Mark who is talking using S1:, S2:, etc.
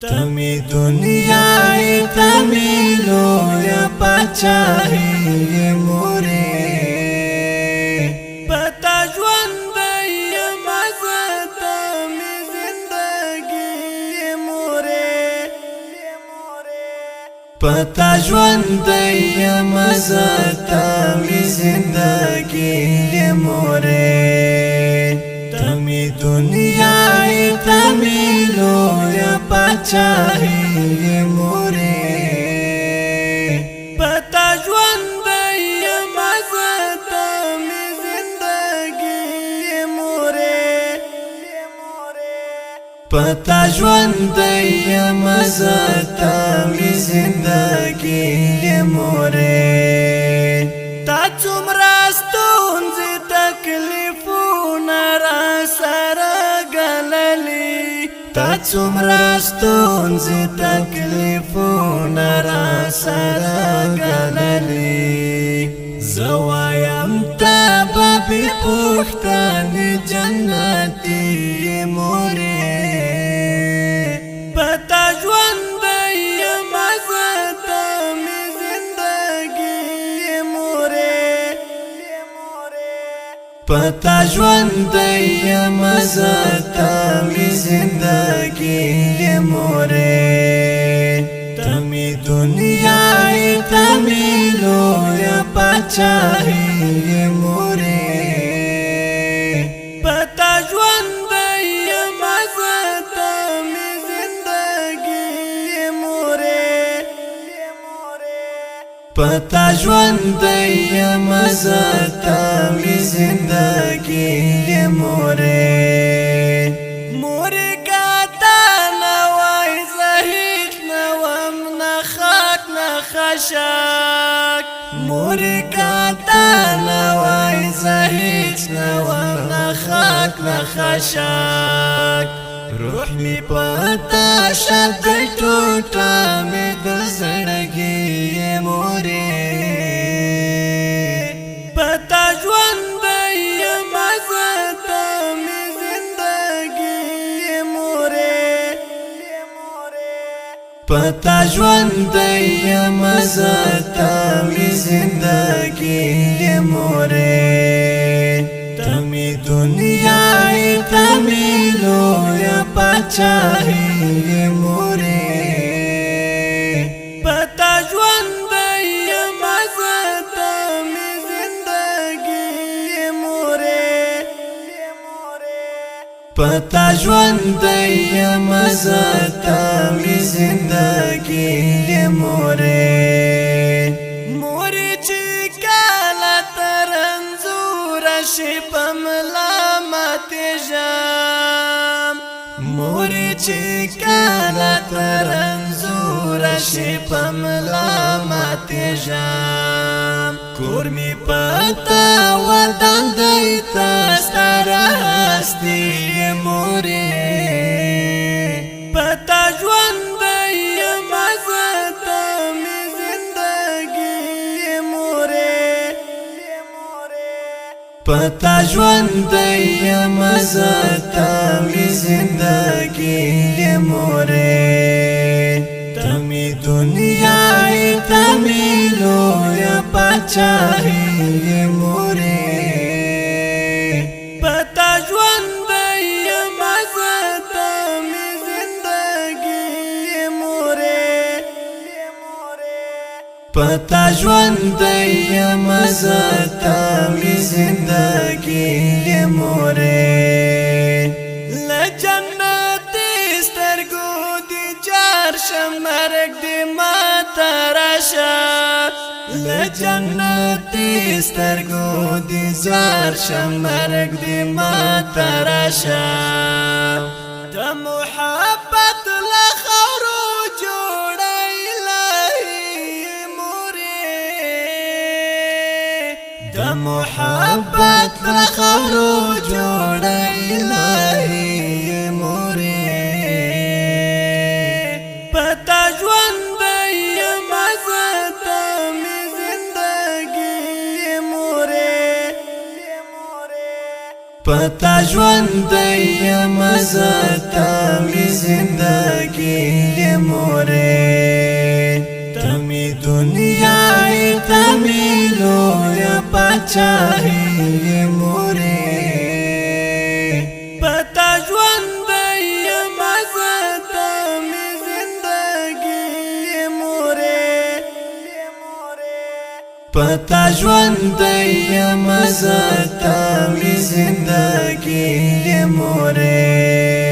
S1: तमी दुनियाई तमी लोया पाचाही मोरे पता ژوند मजा तमी जिंदगी मोरे पता ژوند मजा तमी जिंदगी मोरे तमी दुनियाई तमी लोया पाचाही मोरे पता ژوند मजा तमी जिंदगी मोरे पता ژوند मजा तमी जिंदगी मोरे ता څومره ستونزې تکلیفونه را سره ګاللي تا څومره ستونزې تکلیفونه را سره ګاللي زه وایم ته به بې پوښتنې جنتي مورې پتا ژوند مزه تمې زندګي مورې پتا ژوند مزه تمې زندګي مورې تمې دنیاي تمې لویه پاچاهي مورې پتا ژوند مزه تمې زندګي مورې پتا ژوند مزه تمې زندګي مورې مورې کاته نه وای زه هیڅ نه وم نه خاک نه خشاک مورې کاته نه وای زه هیڅ نه وم نه خاک نه خشاک روح می پتا شد ټوټه مې د زړګي مورې پتا ژوند مزه تمې زندګي مورې پتا ژوند مزه تمې زندګي مورې تمې دنیاي تمې لویه پاچاهي مورې پتا ژوند مزه تمې زندګي مورې پتا ژوند مزه تمې زندګي مورې مورې چې کله تر انځور شي په ملامتې ژم مورې چې کله تر انځور شي په ملامتې ژم کور مې پتا ودان دی ته ستره هستي مورې پتا ژوند مزه تمې زندګي مورې پتا ژوند مزه تمې زندګي مورې تمې دنیاي تمې لویه پاچاهي مورې پتا ژوند مزه تمې زندګي مورې پتا ژوند مزه تمې زندګي مورې له جنتي سترګو دي جار شم مرګ دې ماته راشه له جنتي سترګو دي جار شم مرګ دې ماته راشه د محبت له خاورو جوړه الهي مورې د محبت له خاورو جوړه الهي مورې پتا ژوند مزه تمې زندګي مورې پتا ژوند یم زتا می زندگی مورې تمی دنیای تمی لویا پاچاهی مورې پتا ژوند یم زتا می زندگی مورې پتا ژوند یم زتا می زندگی مورې